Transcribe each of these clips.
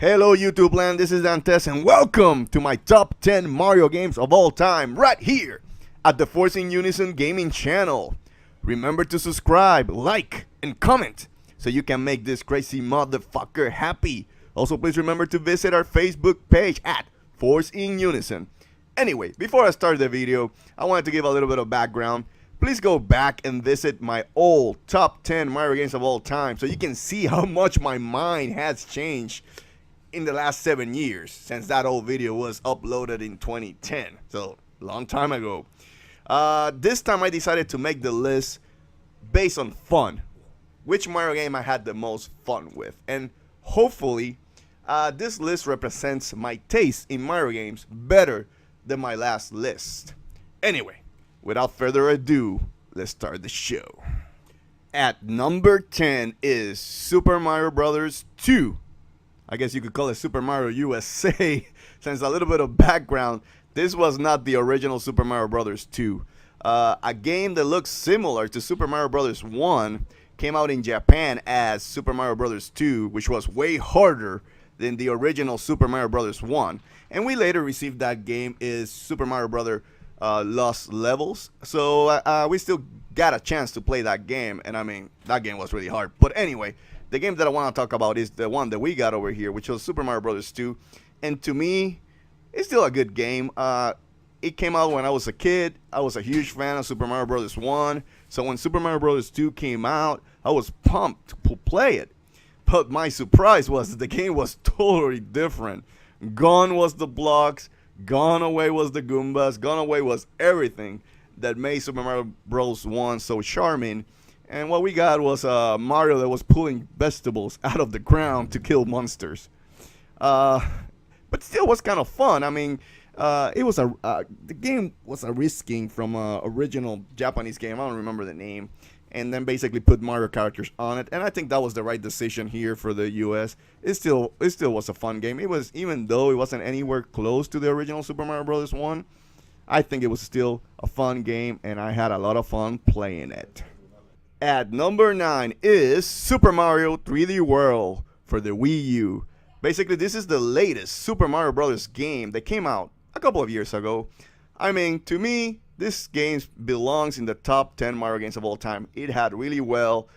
Hello YouTube land, this is Dantes and welcome to my top 10 Mario games of all time right here at the Forcing Unison Gaming channel. Remember to subscribe, like, and comment so you can make this crazy motherfucker happy. Also please remember to visit our Facebook page at Forcing Unison. Anyway, before I start the video, I wanted to give a little bit of background. Please go back and visit my old top 10 Mario games of all time so you can see how much my mind has changed in the last 7 years since that old video was uploaded in 2010. So, long time ago. This time I decided to make the list based on fun. Which Mario game I had the most fun with. And hopefully, this list represents my taste in Mario games better than my last list. Anyway, without further ado, let's start the show. At number 10 is Super Mario Bros. 2. I guess you could call it Super Mario USA. Since a little bit of background, this was not the original Super Mario Bros. 2. A game that looks similar to Super Mario Bros. 1 came out in Japan as Super Mario Bros. 2, which was way harder than the original Super Mario Bros. 1. And we later received that game as Super Mario Bros. Lost Levels. So we still got a chance to play that game. And I mean, that game was really hard. But anyway, the game that I want to talk about is the one that we got over here, which was Super Mario Bros. 2. And to me, it's still a good game. It came out when I was a kid. I was a huge fan of Super Mario Bros. 1. So when Super Mario Bros. 2 came out, I was pumped to play it. But my surprise was that the game was totally different. Gone was the blocks. Gone away was the Goombas. Gone away was everything that made Super Mario Bros. 1 so charming. And what we got was Mario that was pulling vegetables out of the ground to kill monsters. But still was kind of fun. I mean, it was the game was a risking from an original Japanese game. I don't remember the name. And then basically put Mario characters on it. And I think that was the right decision here for the US. It still was a fun game. It was, even though it wasn't anywhere close to the original Super Mario Bros. 1, I think it was still a fun game. And I had a lot of fun playing it. At number 9 is Super Mario 3D World for the Wii U. Basically, this is the latest Super Mario Bros. Game that came out a couple of years ago. I mean, to me, this game belongs in the top 10 Mario games of all time. It had really well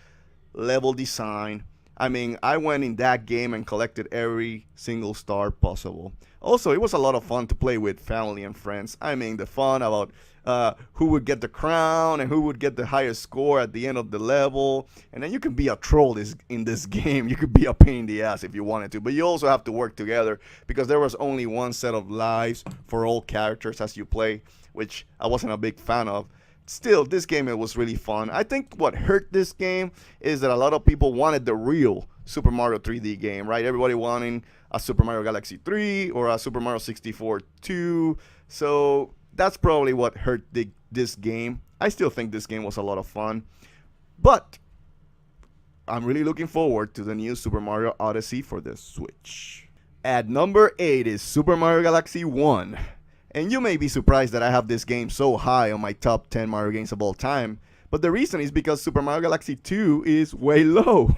level design. I mean, I went in that game and collected every single star possible. Also, it was a lot of fun to play with family and friends. I mean, the fun about who would get the crown and who would get the highest score at the end of the level. And then you can be a troll in this game. You could be a pain in the ass if you wanted to. But you also have to work together because there was only one set of lives for all characters as you play, which I wasn't a big fan of. Still, this game, it was really fun. I think what hurt this game is that a lot of people wanted the real Super Mario 3D game, right? Everybody wanting a Super Mario Galaxy 3 or a Super Mario 64 2. So that's probably what hurt this game. I still think this game was a lot of fun. But I'm really looking forward to the new Super Mario Odyssey for the Switch. At number 8 is Super Mario Galaxy 1. And you may be surprised that I have this game so high on my top 10 Mario games of all time. But the reason is because Super Mario Galaxy 2 is way low.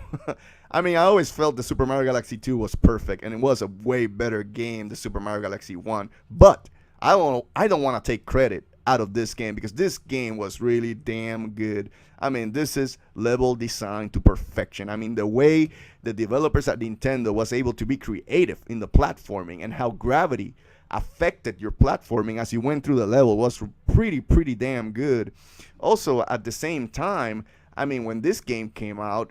I mean, I always felt the Super Mario Galaxy 2 was perfect. And it was a way better game than Super Mario Galaxy 1. But I don't want to take credit out of this game because this game was really damn good. I mean, this is level design to perfection. I mean, the way the developers at Nintendo was able to be creative in the platforming and how gravity affected your platforming as you went through the level was pretty damn good. Also, at the same time, I mean, when this game came out,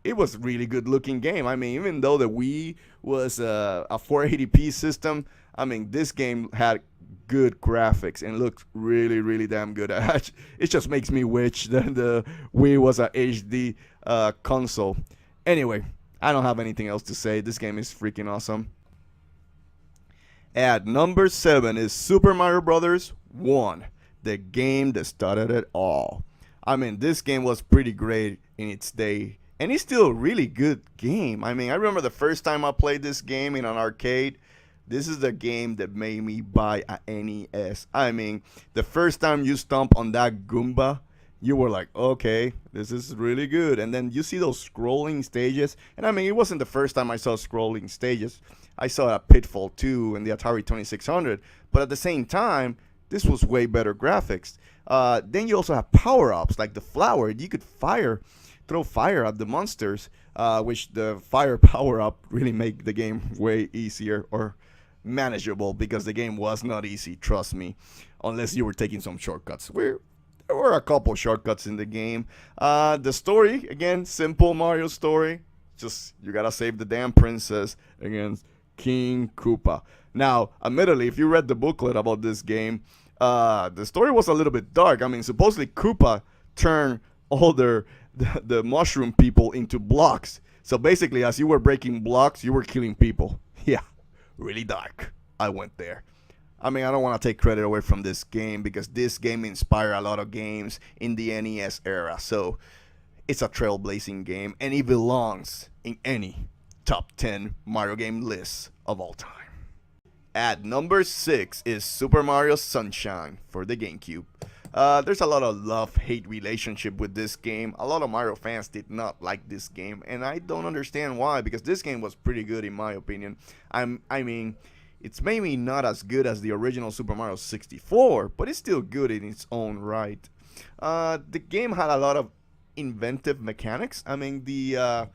it was a really good looking game. I mean, even though the Wii was a 480p system, I mean, this game had good graphics and looked really damn good. It just makes me wish that the Wii was a HD console. Anyway, I don't have anything else to say. This game is freaking awesome. At number 7 is Super Mario Bros. 1, the game that started it all. I mean, this game was pretty great in its day, and it's still a really good game. I mean, I remember the first time I played this game in an arcade. This is the game that made me buy a NES. I mean, the first time you stomp on that Goomba, you were like, okay, this is really good. And then you see those scrolling stages. And I mean, it wasn't the first time I saw scrolling stages. I saw a Pitfall 2 in the Atari 2600. But at the same time, this was way better graphics. Then you also have power-ups, like the flower. You could throw fire at the monsters, which the fire power-up really make the game way easier or manageable, because the game was not easy, trust me, unless you were taking some shortcuts. There were a couple shortcuts in the game. The story, again, simple Mario story. Just, you gotta save the damn princess against King Koopa. Now, admittedly, if you read the booklet about this game, the story was a little bit dark. I mean, supposedly Koopa turned all the mushroom people into blocks. So basically, as you were breaking blocks, you were killing people. Yeah, really dark. I went there. I mean, I don't want to take credit away from this game, because this game inspired a lot of games in the NES era. So it's a trailblazing game, and it belongs in any top 10 Mario game list of all time. At number 6 is Super Mario Sunshine for the GameCube. There's a lot of love-hate relationship with this game. A lot of Mario fans did not like this game, and I don't understand why, because this game was pretty good in my opinion. I mean, it's maybe not as good as the original Super Mario 64, but it's still good in its own right. The game had a lot of inventive mechanics. I mean, the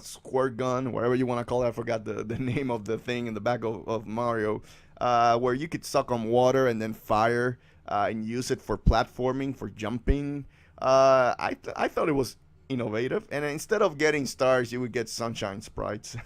squirt gun, whatever you want to call it, I forgot the name of the thing in the back of Mario, where you could suck on water and then fire, and use it for platforming, for jumping. I thought it was innovative, and instead of getting stars, you would get sunshine sprites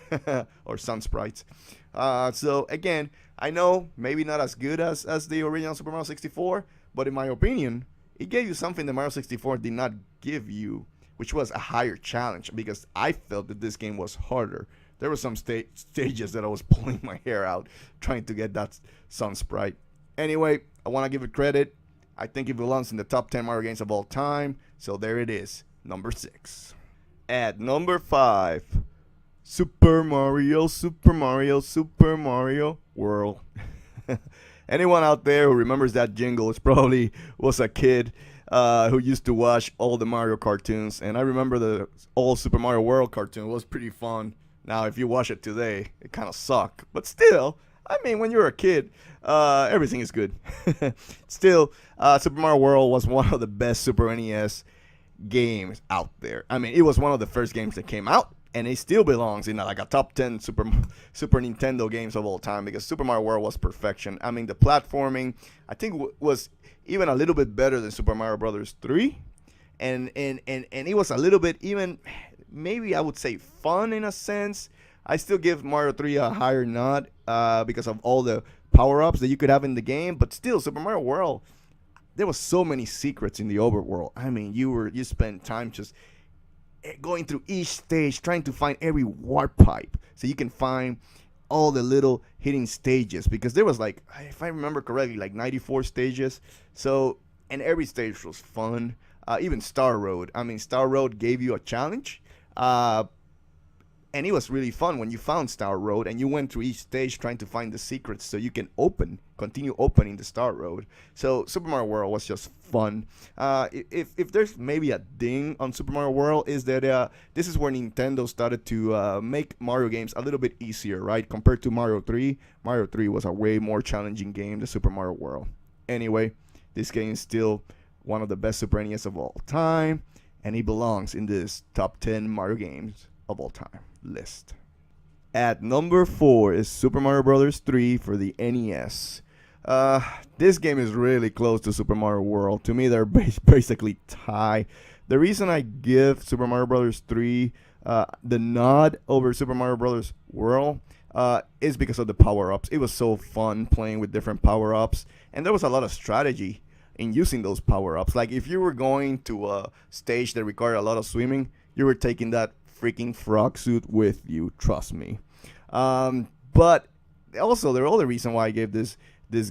or sun sprites. So again, I know maybe not as good as the original Super Mario 64, but in my opinion, it gave you something that Mario 64 did not give you, which was a higher challenge, because I felt that this game was harder. There were some stages that I was pulling my hair out trying to get that sun sprite. Anyway, I want to give it credit. I think it belongs in the top 10 Mario games of all time. So there it is, number 6. At number 5, Super Mario World. Anyone out there who remembers that jingle, it probably was a kid who used to watch all the Mario cartoons. And I remember the old Super Mario World cartoon. It was pretty fun. Now, if you watch it today, it kind of sucked. But still, I mean, when you're a kid, everything is good. Still, Super Mario World was one of the best Super NES games out there. I mean, it was one of the first games that came out, and it still belongs in like a top 10 Super Nintendo games of all time, because Super Mario World was perfection. I mean, the platforming, I think, was even a little bit better than Super Mario Brothers 3, and it was a little bit even, maybe I would say, fun in a sense. I still give Mario 3 a higher nod because of all the power-ups that you could have in the game, but still, Super Mario World, there was so many secrets in the overworld. I mean, you spent time just going through each stage, trying to find every warp pipe so you can find all the little hidden stages, because there was, like, if I remember correctly, like 94 stages. So, and every stage was fun. Even Star Road. I mean, Star Road gave you a challenge. And it was really fun when you found Star Road and you went through each stage trying to find the secrets so you can continue opening the Star Road. So Super Mario World was just fun. If there's maybe a ding on Super Mario World, is that this is where Nintendo started to make Mario games a little bit easier, right? Compared to Mario 3. Mario 3 was a way more challenging game than Super Mario World. Anyway, this game is still one of the best Super NES of all time, and it belongs in this top 10 Mario games of all time list. At number 4 is Super Mario Bros. 3 for the NES. This game is really close to Super Mario World. To me, they're basically tied. The reason I give Super Mario Bros. 3 the nod over Super Mario Bros. World is because of the power-ups. It was so fun playing with different power-ups, and there was a lot of strategy in using those power-ups. Like, if you were going to a stage that required a lot of swimming, you were taking that freaking frog suit with you, trust me. But also, the other reason why I gave this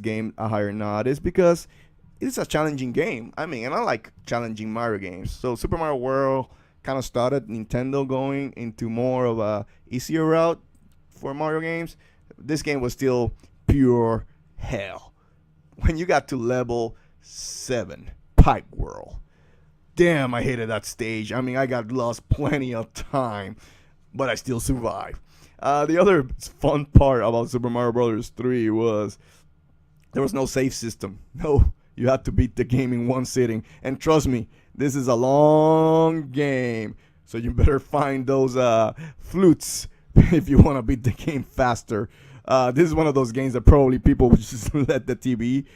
game a higher nod is because it's a challenging game. I mean, and I like challenging Mario games. So Super Mario World kind of started Nintendo going into more of a easier route for Mario games. This game was still pure hell. When you got to level 7, Pipe World, damn, I hated that stage. I mean, I got lost plenty of time, but I still survived. The other fun part about Super Mario Bros. 3 was there was no save system. No, you had to beat the game in one sitting. And trust me, this is a long game, so you better find those flutes if you want to beat the game faster. This is one of those games that probably people would just let the TV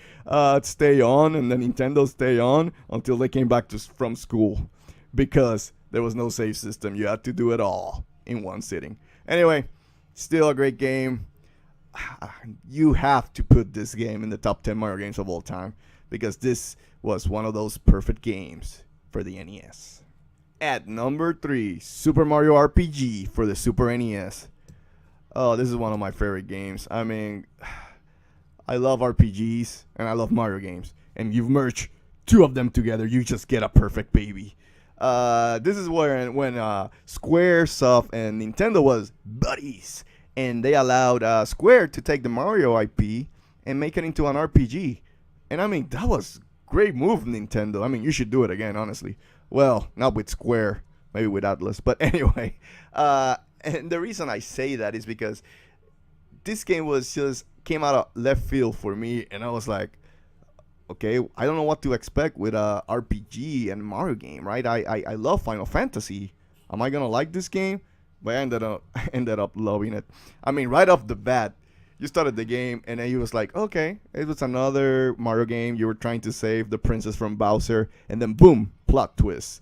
stay on and the Nintendo stay on until they came back from school, because there was no save system. You had to do it all in one sitting. Anyway, still a great game. You have to put this game in the top 10 Mario games of all time, because this was one of those perfect games for the NES. At number 3, Super Mario RPG for the Super NES. Oh, this is one of my favorite games. I mean, I love RPGs and I love Mario games. And you've merged two of them together, you just get a perfect baby. This is when Squaresoft and Nintendo was buddies. And they allowed Square to take the Mario IP and make it into an RPG. And I mean, that was great move, Nintendo. I mean, you should do it again, honestly. Well, not with Square, maybe with Atlas. But anyway, and the reason I say that is because this game came out of left field for me. And I was like, okay, I don't know what to expect with a RPG and Mario game, right? I love Final Fantasy. Am I going to like this game? But I ended up loving it. I mean, right off the bat, you started the game, and then you was like, okay, it was another Mario game. You were trying to save the princess from Bowser, and then boom, plot twist.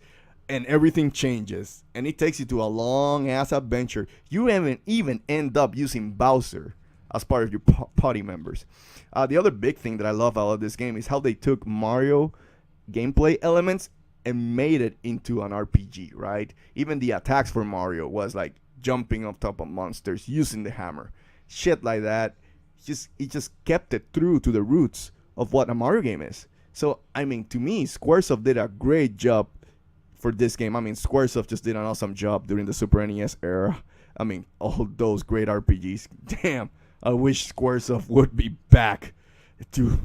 And everything changes, and it takes you to a long-ass adventure. You even end up using Bowser as part of your party members. The other big thing that I love about this game is how they took Mario gameplay elements and made it into an RPG, right? Even the attacks for Mario was like jumping on top of monsters, using the hammer, shit like that. It just kept it true to the roots of what a Mario game is. So, I mean, to me, Squaresoft did a great job for this game. I mean, Squaresoft just did an awesome job during the Super NES era. I mean, all those great RPGs. Damn, I wish Squaresoft would be back to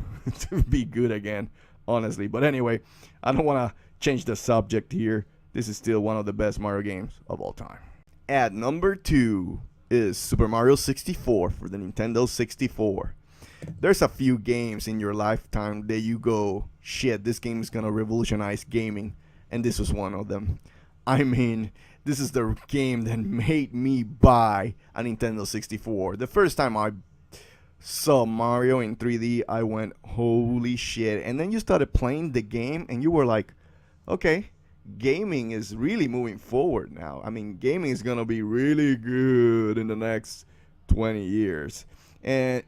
be good again, honestly. But anyway, I don't want to change the subject here. This is still one of the best Mario games of all time. At number 2 is Super Mario 64 for the Nintendo 64. There's a few games in your lifetime that you go, shit, this game is gonna revolutionize gaming, and this was one of them. I mean, this is the game that made me buy a Nintendo 64. The first time I saw Mario in 3D, I went, holy shit. And then you started playing the game, and you were like, okay, gaming is really moving forward now. I mean, gaming is going to be really good in the next 20 years. And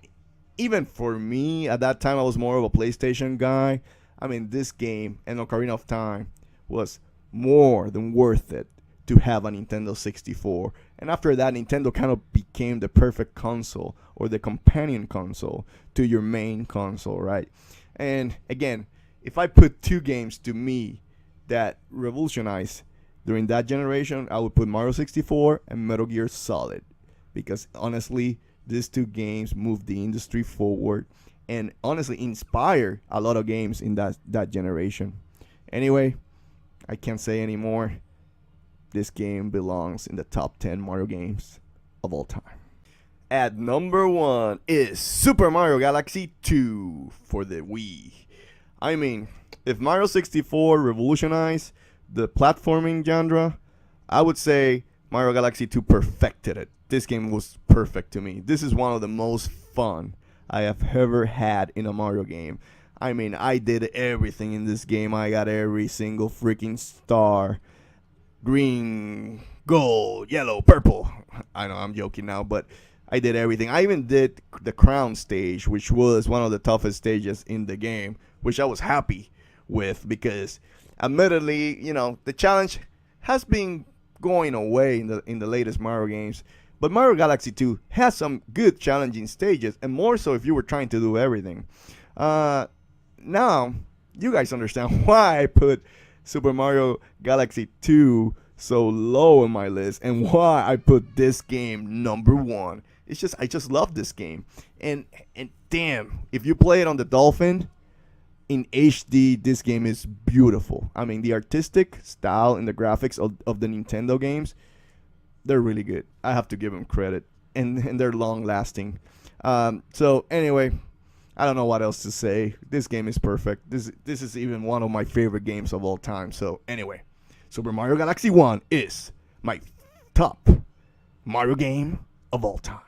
even for me, at that time, I was more of a PlayStation guy. I mean, this game, and Ocarina of Time, was more than worth it to have a Nintendo 64. And after that, Nintendo kind of became the perfect console, or the companion console to your main console, right? And again, if I put two games to me that revolutionized during that generation, I would put Mario 64 and Metal Gear Solid, because honestly, these two games moved the industry forward and honestly inspired a lot of games in that generation. Anyway, I can't say anymore. This game belongs in the top 10 Mario games of all time. At number 1 is Super Mario Galaxy 2 for the Wii. I mean, if Mario 64 revolutionized the platforming genre, I would say Mario Galaxy 2 perfected it. This game was perfect to me. This is one of the most fun I have ever had in a Mario game. I mean, I did everything in this game. I got every single freaking star. Green, gold, yellow, purple. I know, I'm joking now, but I did everything. I even did the crown stage, which was one of the toughest stages in the game, which I was happy with, because admittedly, you know, the challenge has been going away in the latest Mario games. But Mario Galaxy 2 has some good challenging stages, and more so if you were trying to do everything. Now, you guys understand why I put Super Mario Galaxy 2 so low on my list, and why I put this game number 1. It's just, I just love this game. And damn, if you play it on the Dolphin, in HD, this game is beautiful. I mean, the artistic style and the graphics of the Nintendo games, they're really good. I have to give them credit, and they're long lasting. So anyway, I don't know what else to say. This game is perfect. This is even one of my favorite games of all time. So anyway, Super Mario Galaxy 1 is my top Mario game of all time.